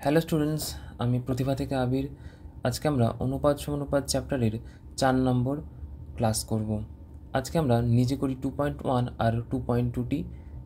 Hello students, আমি প্রতিভা থেকে আবির। আজকে আমরা অনুপাত সমানুপাত চ্যাপ্টারের 4 নম্বর ক্লাস করব। আজকে আমরা নিজে করি 2.1 আর 2.2টি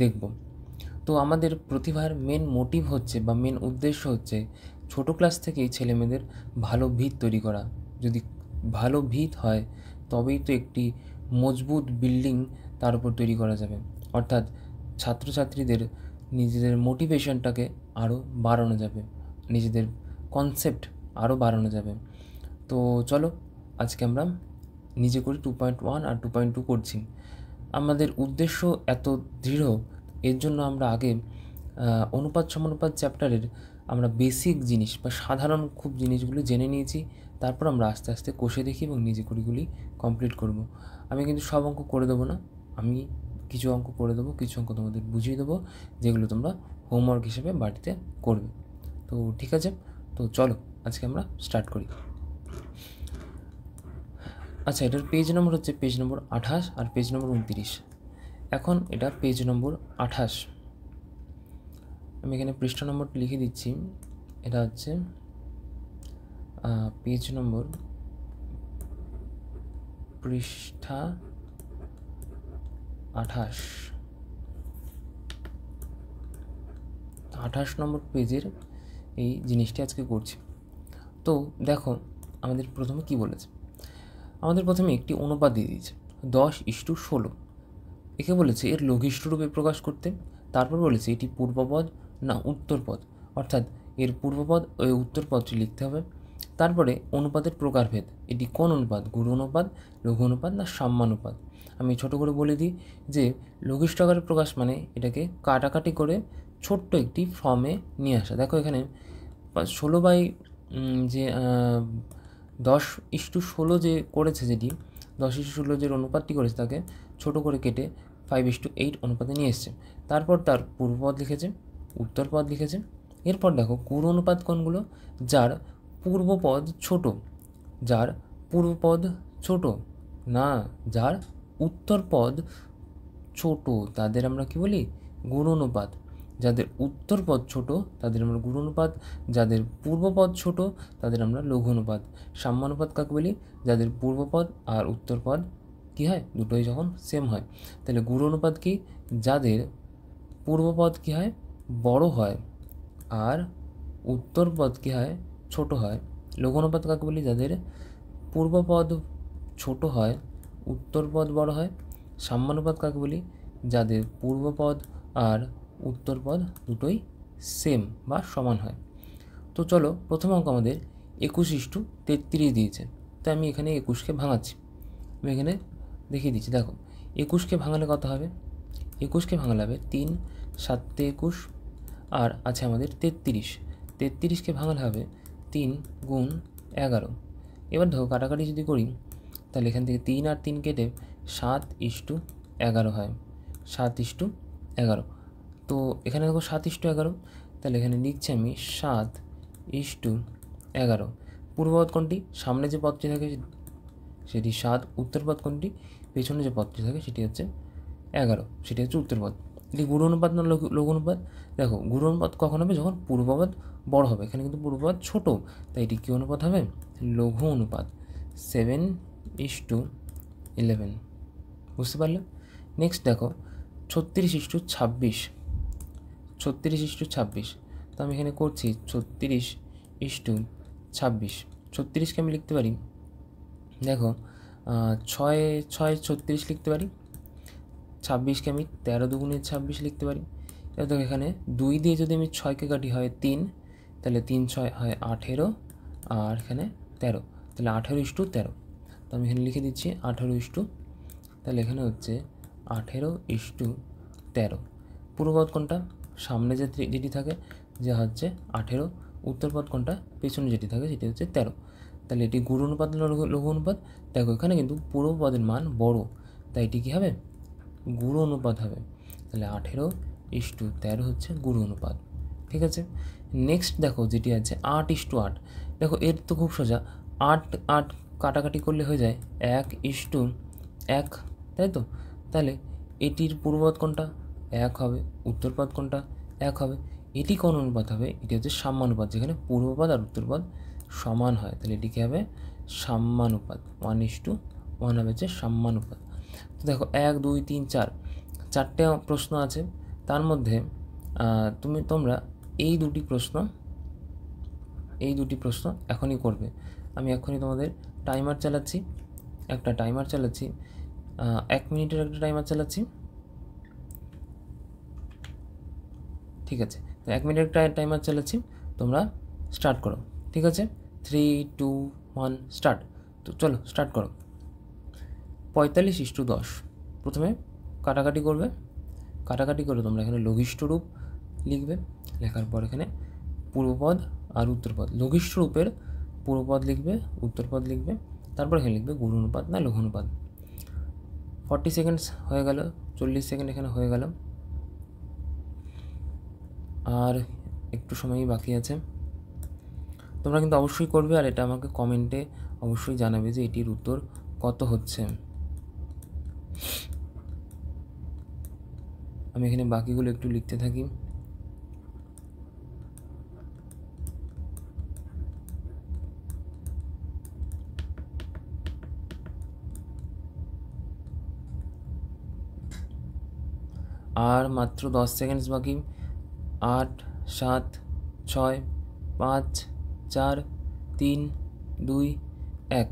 দেখব। তো আমাদের প্রতিভার মেন মোটিভ হচ্ছে বা মেন উদ্দেশ্য হচ্ছে ছোটো ক্লাস থেকেই ছেলেমেয়েদের ভালো ভিত তৈরি করা। যদি ভালো ভিত হয় তবেই তো একটি মজবুত বিল্ডিং তার উপর তৈরি করা যাবে। অর্থাৎ ছাত্রছাত্রীদের নিজেদের মোটিভেশনটাকে আরও বাড়ানো যাবে, নিজেদের কনসেপ্ট আরও বাড়ানো যাবে। তো চলো আজকে আমরা নিজে করি 2.1 আর 2.2 করছি। আমাদের উদ্দেশ্য এত দৃঢ়, এর জন্য আমরা আগে অনুপাত সমানুপাত চ্যাপ্টারের আমরা বেসিক জিনিস বা সাধারণ খুব জিনিসগুলো জেনে নিয়েছি। তারপর আমরা আস্তে আস্তে কষে দেখি এবং নিজে করিগুলি কমপ্লিট করব। আমি কিন্তু সব অঙ্ক করে দেবো না, আমি কিছু অঙ্ক করে দেবো, কিছু অঙ্ক তোমাদের বুঝিয়ে দেবো, যেগুলো তোমরা হোমওয়ার্ক হিসেবে বাড়িতে করবে। তো ঠিক আছে, তো চলো আজকে আমরা স্টার্ট করি। আচ্ছা, এটার পেজ নম্বর হচ্ছে পেজ নম্বর 28 আর পেজ নম্বর 29। এখন এটা পেজ নম্বর 28। আমি এখানে পৃষ্ঠা নম্বরটা লিখে দিচ্ছি। এটা হচ্ছে পেজ নম্বর, পৃষ্ঠা 28 নম্বর পেজের এই জিনিসটি আজকে করছি। তো দেখো আমাদের প্রথমে কি বলেছে, আমাদের প্রথমে একটি অনুপাত দিয়ে দিয়েছে 10:16। একে বলেছে এর লঘিষ্ঠ রূপে প্রকাশ করতে। তারপর বলেছে এটি পূর্বপদ না উত্তরপদ, অর্থাৎ এর পূর্বপদ ও উত্তরপদটি লিখতে হবে। তারপরে অনুপাতের প্রকারভেদ, এটি কোন অনুপাত, গুরু অনুপাত, লঘু অনুপাত না সাম্যানুপাত। আমি ছোট করে বলে দিই যে লঘিষ্ঠ আকারে প্রকাশ মানে এটাকে কাটাকাটি করে ছোট্ট একটি ফর্মে নিয়ে আসা। দেখো এখানে 16 যে 10:16 যে করেছে, যেটি 10:16 যে অনুপাতটি করেছে তাকে ছোট করে কেটে 5:8 অনুপাতে নিয়ে এসছে। তারপর তার পূর্বপদ লিখেছে, উত্তরপদ লিখেছে। এরপর দেখো গুরু অনুপাত কোনগুলো, যার পূর্বপদ ছোট, যার পূর্বপদ ছোট না, যার উত্তরপদ ছোট তাদের আমরা কি বলি, গুরু অনুপাত। যাদের উত্তরপদ ছোট তাদের আমরা গুরু অনুপাত, যাদের পূর্বপদ ছোট তাদের আমরা লঘু অনুপাত। সাম্যানুপাত কাকে বলি, যাদের পূর্বপদ আর উত্তরপদ কী হয়, দুটোই যখন সেম হয়। তাহলে গুরু অনুপাত কি, যাদের পূর্বপদ কী হয়, বড় হয় আর উত্তরপদ কী হয়, ছোট হয়। লঘু অনুপাত কাকে বলি, যাদের পূর্বপদ ছোট হয়, উত্তরপদ বড় হয়। সাম্যানুপাত কাকে বলি, যাদের পূর্বপদ আর উত্তরপদ দুটোই সেম বা সমান হয়। তো চলো প্রথম অঙ্ক আমাদের 21:33 দিয়েছে, তাই আমি এখানে 21কে ভাঙাচ্ছি। আমি এখানে দেখিয়ে দিচ্ছি, দেখো 21কে ভাঙালে কত হবে, 21কে ভাঙালে হবে 3 7 21, আর আছে আমাদের 33কে ভাঙালে হবে 3 গুণ 11। এবার দেখো কাটাকাটি যদি করি তাহলে এখান থেকে 3 আর 3 কেটে 7:11 হয়, 7:11। তো এখানে দেখো 7:11, তাহলে এখানে লিখছি আমি 7:11। পূর্বপদ কোনটি, সামনে যে পদটি থাকে সেটি 7, উত্তরপদ কোনটি, পেছনে যে পদটি থাকে সেটি হচ্ছে 11, সেটি হচ্ছে উত্তরপদ। এটি গুরু অনুপাত না লঘু অনুপাত। দেখো গুরু অনুপাত কখন হবে, যখন পূর্বপদ বড় হবে। এখানে কিন্তু পূর্বপদ ছোট, তাই এটি কী অনুপাত হবে, লঘু অনুপাত। 7:11 বুঝতে পারলে। নেক্সট দেখো 36:26, 36:26। তো আমি এখানে করছি 36:26। 36কে আমি লিখতে পারি, দেখো 6 6 36 লিখতে পারি। 26কে আমি 13 দুগুণে 26 লিখতে পারি। এবার দেখো এখানে 2 দিয়ে যদি আমি 6কে কাটি হয় 3, তাহলে 3 6 হয় 18, আর এখানে 13, তাহলে 18:13। তো আমি এখানে লিখে দিচ্ছি 18, তাহলে এখানে হচ্ছে 18:13। পূর্বপদ কোনটা, সামনে যেটি থাকে যা হচ্ছে 18, উত্তরপদ কোনটা, পেছনে যেটি থাকে সেটি হচ্ছে 13। তাহলে এটি গুরু অনুপাত না লঘু অনুপাত। দেখো এখানে কিন্তু পূর্বপদের মান বড়, তাই এটি কী হবে, গুরু অনুপাত হবে। তাহলে 18:13 হচ্ছে গুরু অনুপাত। ঠিক আছে। নেক্সট দেখো যেটি আছে 8:8। দেখো এর তো খুব সোজা, 8 8 কাটাকাটি করলে হয়ে যায় 1:1, তাই তো। তাহলে এটির পূর্বপদ কোনটা, 1 হবে, উত্তরপদ কোনটা, 1 হবে। এটি কোন অনুপাত হবে? এটি হচ্ছে সাম্যানুপাত, যেখানে পূর্বপদ আর উত্তরপদ সমান হয়। তাহলে এটি কী হবে? সাম্যানুপাত। 1:1 হবে হচ্ছে সাম্যানুপাত। তো দেখো 1, 2, 3, 4 চারটে প্রশ্ন আছে। তার মধ্যে তোমরা এই দুটি প্রশ্ন এখনই করবে। আমি এখনই তোমাদের টাইমার চালাচ্ছি, একটা টাইমার চালাচ্ছি, 1 মিনিটের একটা টাইমার চালাচ্ছি। ঠিক আছে, তো 1 মিনিটের একটা টাইমার চালাচ্ছি, তোমরা স্টার্ট করো। ঠিক আছে, 3, 2, 1 স্টার্ট। তো চলো স্টার্ট করো। 45:10 প্রথমে কাটাকাটি করবে। কাটাকাটি করে তোমরা এখানে লঘিষ্ঠ রূপ লিখবে। লেখার পর এখানে পূর্বপদ আর উত্তরপদ, লঘিষ্ঠ রূপের পূর্বপদ লিখবে, উত্তরপদ লিখবে, তারপর এখানে লিখবে গুরু অনুপাত না লঘু অনুপাত। 40 সেকেন্ডস হয়ে গেল, 40 সেকেন্ড এখানে হয়ে গেল, আর একটু সময়ই বাকি আছে। তোমরা কিন্তু অবশ্যই করবে, আর এটা আমাকে কমেন্টে অবশ্যই জানাবে যে এটির উত্তর কত হচ্ছে। আমি এখানে বাকিগুলো একটু লিখতে থাকি। আর মাত্র 10 সেকেন্ডস বাকি। 8, 7, 6, 5, 4, 3, 2, 1।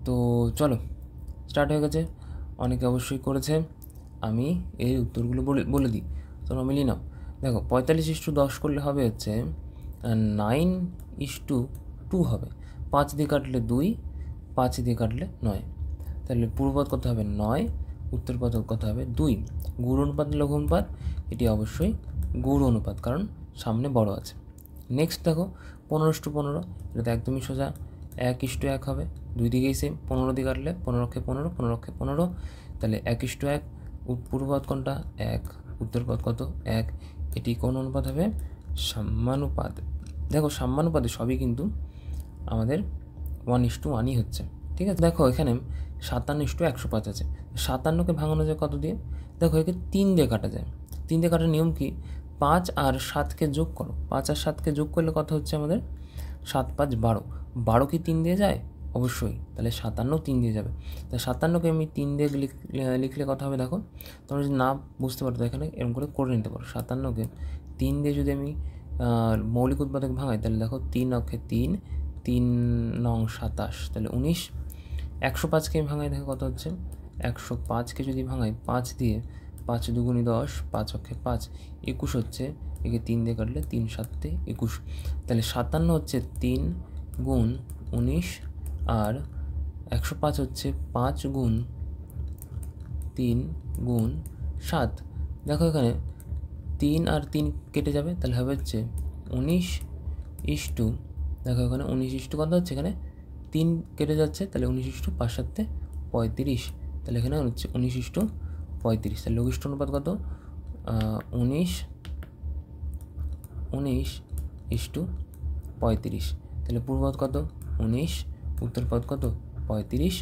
তো চলো স্টার্ট হয়ে গেছে। অনেকে অবশ্যই করেছে, আমি এই উত্তরগুলো বলে দিই, তোমরা মিলিয়ে নাও। দেখো 45:10 করলে হবে হচ্ছে 9:2 হবে। 5 দিয়ে কাটলে 2, 5 দিয়ে কাটলে 9। তাহলে পূর্বপদ কত হবে? 9, উত্তরপদ কত হবে? 2। গুরু অনুপাত লঘু অনুপাত? এটি অবশ্যই গুরু অনুপাত, কারণ সামনে বড় আছে। নেক্সট দেখো 15:15, এটা তো একদমই সোজা, 1:1 হবে। দুই দিকেই সেম, 15 দিয়ে কাটলে 15 × 15 তাহলে 1:1। পূর্বপদ কোনটা? 1, উত্তরপদ কত? 1। এটি কোন অনুপাত হবে? সাম্যানুপাত। দেখো সাম্যানুপাতে সবই কিন্তু আমাদের 1:1ই হচ্ছে। ঠিক আছে, দেখো এখানে 57:105 আছে। 57কে ভাঙানো যায় কত দিয়ে? দেখো একে 3 দিয়ে কাটা যায়। 3 দিয়ে কাটার নিয়ম কি? 5 আর 7কে যোগ করো। 5 আর 7কে যোগ করলে কত হচ্ছে আমাদের? 7, 5, 12। 12 কি 3 দিয়ে যায়? অবশ্যই, তাহলে 57 3 দিয়ে যাবে। তাহলে 57কে আমি 3 দিয়ে লিখলে কথা হবে। দেখো তোমরা যদি না বুঝতে পারো তো এখানে এরকম করে নিতে পারো। 57কে 3 দিয়ে যদি আমি মৌলিক উৎপাদক ভাঙাই, তাহলে দেখো 3 অক্ষে 3, 3 নং 27, তাহলে 19। 105কে ভাঙাই, দেখো কত হচ্ছে? 105কে যদি ভাঙাই 5 দিয়ে, 5 দুগুণি 10, 5 অক্ষে 5, 21 হচ্ছে। একে 3 দিয়ে কাটলে 3 7 21। তাহলে 57 হচ্ছে 3 গুণ 19, আর 105 হচ্ছে 5 গুণ 3 গুণ 7। দেখো এখানে 3 আর 3 কেটে যাবে, তাহলে হবে হচ্ছে 19:, দেখো এখানে 19 কত হচ্ছে? এখানে 3 কেটে যাচ্ছে, তাহলে 19 5 7 35। তাহলে এখানে হচ্ছে 19:35। তাহলে লঘিষ্ঠ অনুপাত কত? 19:35। তাহলে পূর্বপদ কত? 19, উত্তরপদ কত? 35।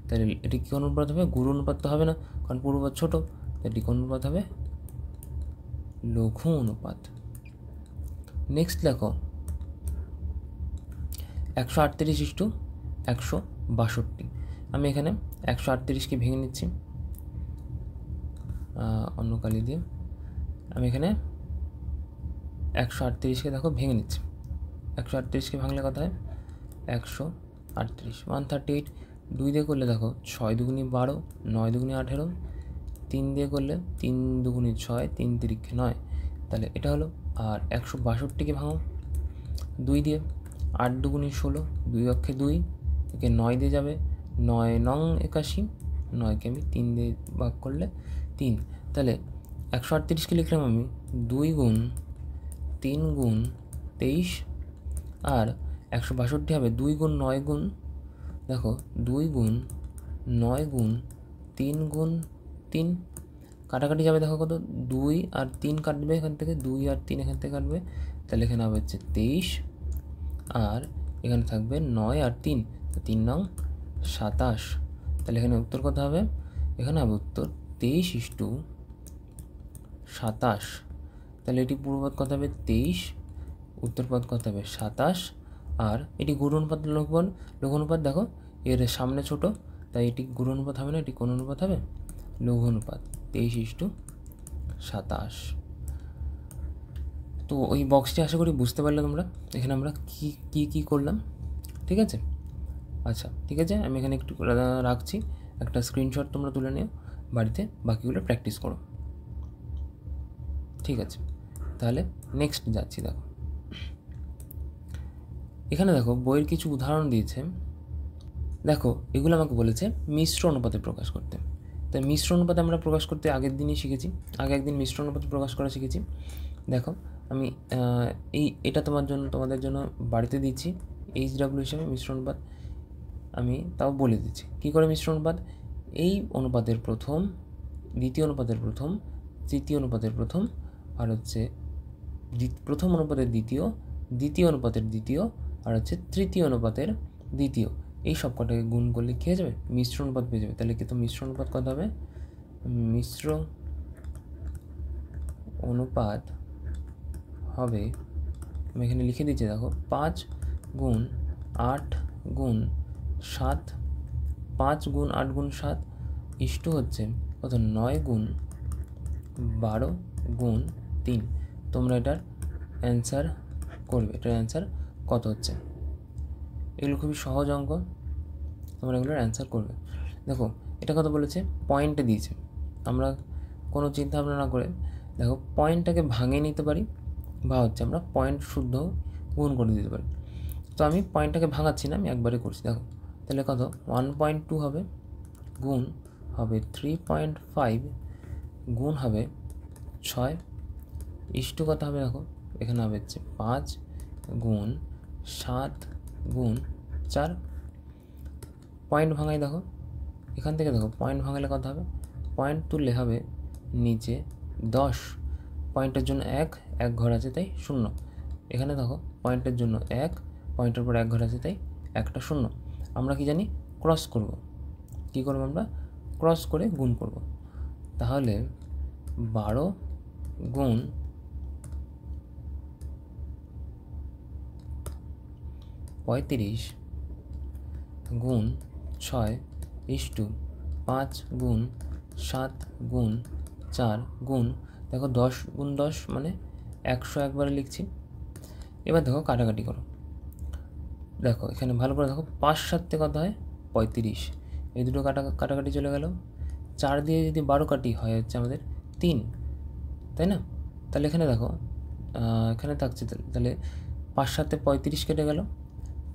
তাহলে এটি কি অনুপাত হবে? গুরু অনুপাত তো হবে না, কারণ পূর্বপদ ছোট। এটি কোন অনুপাত হবে? লঘু অনুপাত। নেক্সট দেখো 138:162। আমি এখানে 138কে ভেঙে নিচ্ছি অন্য কালি দিয়ে। আমি এখানে 138কে দেখো ভেঙে নিচ্ছি। 138কে ভাঙলে কথা হয় 138, 138। 2 দিয়ে করলে দেখো 6 দুগুণি 12, 9 দুগুণি 18। 3 দিয়ে করলে 3 দুগুণি 6, 3 তিরিক্ষে 9। তাহলে এটা হলো। আর 162কে ভাঙো 2 দিয়ে, 8 দুগুণি 16, 2 অক্ষে 2, একে 9 দিয়ে যাবে, 9 নং 81। 9কে আমি 3 দিয়ে ভাগ করলে 3। তাহলে 138কে লিখলাম আমি 2 গুণ 3 গুণ 23, আর 162 হবে 2 গুণ 9 গুণ, দেখো 2 গুণ 9 গুণ 3 গুণ 3। কাটাকাটি যাবে, দেখো কত? 2 আর 3 কাটবে এখান থেকে, 2 আর 3 এখান থেকে কাটবে, তাহলে এখানে হবে হচ্ছে 23, আর এখানে থাকবে 9 আর 3, তো 3 নং 27। তাহলে এখানে উত্তর কত হবে? এখানে হবে উত্তর 23:27। তাহলে এটি পূর্বপদ কত হবে 23, উত্তরপদ কত হবে 27, আর এটি গুণ অনুপাত লঘু অনুপাত। দেখো এর সামনে ছোট, তাই এটি গুণ অনুপাত হবে না, এটি কোন অনুপাত হবে? লঘু অনুপাত, 23:27। তো ওই বক্সটি আশা করি বুঝতে পারলে তোমরা। এখানে আমরা কি করলাম, ঠিক আছে? আচ্ছা ঠিক আছে, আমি এখানে একটু রাখছি, একটা স্ক্রিনশট তোমরা তুলে নিও, বাড়িতে বাকিগুলো প্র্যাকটিস করো। ঠিক আছে, তাহলে নেক্সট যাচ্ছি। দেখো এখানে দেখো বইয়ের কিছু উদাহরণ দিয়েছে। দেখো এগুলো আমাকে বলেছে মিশ্র অনুপাতে প্রকাশ করতে। তাই মিশ্র অনুপাতে আমরা প্রকাশ করতে আগের দিনই শিখেছি, আগে একদিন মিশ্র অনুপাতে প্রকাশ করা শিখেছি। দেখো আমি এটা তোমাদের জন্য বাড়িতে দিচ্ছি HW হিসাবে মিশ্র অনুপাত। আমি তাও বলে দিচ্ছি কী করে মিশ্র অনুপাত। এই অনুপাতের প্রথম, দ্বিতীয় অনুপাতের প্রথম, তৃতীয় অনুপাতের প্রথম, আর হচ্ছে প্রথম অনুপাতের দ্বিতীয়, দ্বিতীয় অনুপাতের দ্বিতীয়, আর হচ্ছে তৃতীয় অনুপাতের দ্বিতীয়, এই সব কটাকে গুণ করলে কী হয়ে যাবে? মিশ্র অনুপাত পেয়ে যাবে। তাহলে কিন্তু মিশ্র অনুপাত কত হবে? মিশ্র অনুপাত হবে, আমি এখানে লিখে দিচ্ছি দেখো, 5 গুণ 8 গুণ 7, 5 গুণ 8 গুণ 7 ইষ্টু হচ্ছে কত? 9 গুণ 12 গুণ 3। তোমরা এটার অ্যান্সার করবে, এটার অ্যান্সার কত হচ্ছে। এগুলো খুবই সহজ অঙ্ক, তোমরা এগুলোর অ্যান্সার করবে। দেখো এটা কত বলেছে? পয়েন্টে দিয়েছে। আমরা কোনো চিন্তা ভাবনা না করে দেখো পয়েন্টটাকে ভাঙিয়ে নিতে পারি, বা হচ্ছে আমরা পয়েন্ট শুদ্ধ গুণ করে দিতে পারি। তো আমি পয়েন্টটাকে ভাঙাচ্ছি না, আমি একবারে করছি। দেখো তাহলে কত? 1.2 হবে, গুণ হবে 3.5, গুণ হবে 6, ইষ্টু কত হবে? দেখো এখানে হবে হচ্ছে 5 গুণ 7 গুণ 4। পয়েন্ট ভাঙাই, দেখো এখান থেকে দেখো পয়েন্ট ভাঙালে কত হবে? পয়েন্ট তুললে হবে নিচে 10, পয়েন্টের জন্য 1 ঘর আছে তাই 0। এখানে দেখো পয়েন্টের জন্য 1, পয়েন্টের পর 1 ঘর আছে তাই একটা 0। আমরা কি জানি? ক্রস করব। কি করব আমরা? ক্রস করে গুণ করব। তাহলে 12 গুণ 35 গুণ 6 ইষ্টু 5 গুণ 7 গুণ 4 গুণ, দেখো 10 গুণ 10 মানে 100 একবারে লিখছি। এবার দেখো কাটাকাটি করো। দেখো এখানে ভালো করে দেখো, 5 7 কত হয়? 35। এই দুটো কাটাকাটি চলে গেল। 4 দিয়ে যদি 12 কাটি হয় হচ্ছে আমাদের 3, তাই না? তাহলে এখানে দেখো এখানে থাকছে, তাহলে 5 7 35 কেটে গেল।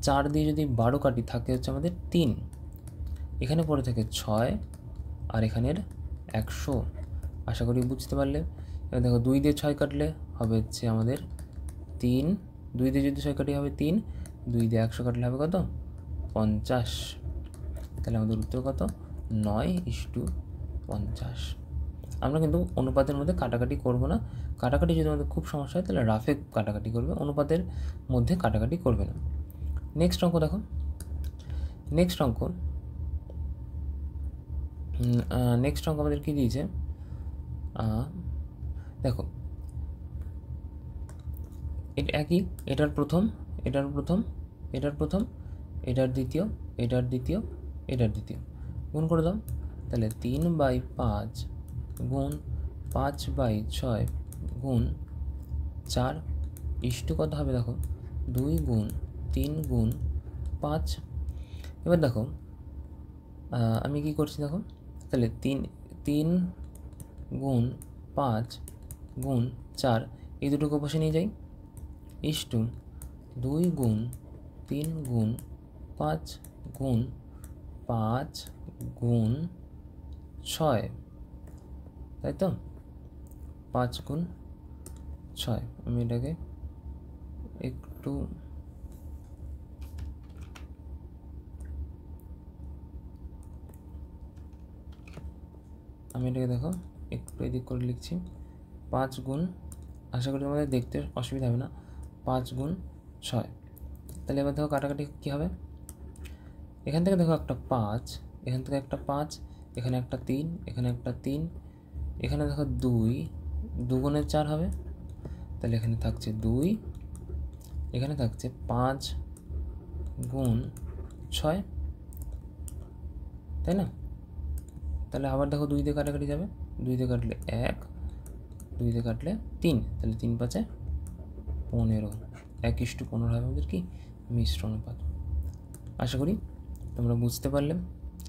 4 দিয়ে যদি 12 কাটি থাকে হচ্ছে আমাদের 3, এখানে পড়ে থাকে 6, আর এখানের 100। আশা করি বুঝতে পারলে। এবার দেখো 2 দিয়ে 6 কাটলে হবে হচ্ছে আমাদের 3, 2 দিয়ে যদি 6 কাটি হবে 3, 2 দিয়ে 100 কাটলে হবে কত? 50। তাহলে আমাদের উত্তর কত? 9:50। আমরা কিন্তু অনুপাতের মধ্যে কাটাকাটি করব না। কাটাকাটি যদি আমাদের খুব সমস্যা হয় তাহলে রাফে কাটাকাটি করবে, অনুপাতের মধ্যে কাটাকাটি করবে না। নেক্সট অঙ্ক দেখো, নেক্সট অঙ্ক আমাদের কী দিয়েছে? দেখো এটা একই, এটার প্রথম, এটার প্রথম, এটার প্রথম, এটার দ্বিতীয়, এটার দ্বিতীয়, এটার দ্বিতীয়, গুণ করে দাও। তাহলে 3/5 গুণ 5/6 গুণ 4 ইষ্টু কত হবে? দেখো 2 গুণ 3 গুণ 5। এবার দেখো আমি কি করছি দেখো, তাহলে 3 গুণ 5 গুণ 4 এই দুটোকে বসে নিয়ে যাই, ইষ্টু 2 গুণ 3 গুণ 5 গুণ 5 গুণ 6, তাই তো? 5 গুণ 6। আমি এটাকে একটু দেখো একটু এদিক করে লিখছি। 5 গুণ, আশা করি আমাদের দেখতে অসুবিধা হবে না, 5 গুণ 6। তাহলে এবার দেখো কাটাকাটি কী হবে? এখান থেকে দেখো একটা 5, এখান থেকে একটা 5, এখানে একটা 3, এখানে একটা 3, এখানে দেখো 2 গুণে 4 হবে, তাহলে এখানে থাকছে 2, এখানে থাকছে 5 গুণ 6, তাই না? তাহলে আবার দেখো 2 দিয়ে কাটাকাটি যাবে, 2 দিয়ে কাটলে 1, 2 দিয়ে কাটলে 3, তাহলে 3 5 15, 1:15 হবে আমাদের কি মিশ্র অনুপাত। আশা করি তোমরা বুঝতে পারলে।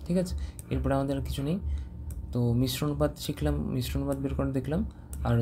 ঠিক আছে, এরপরে আমাদের আর কিছু নেই। তো মিশ্র অনুপাত শিখলাম, মিশ্র অনুপাত বের করে দেখলাম, আর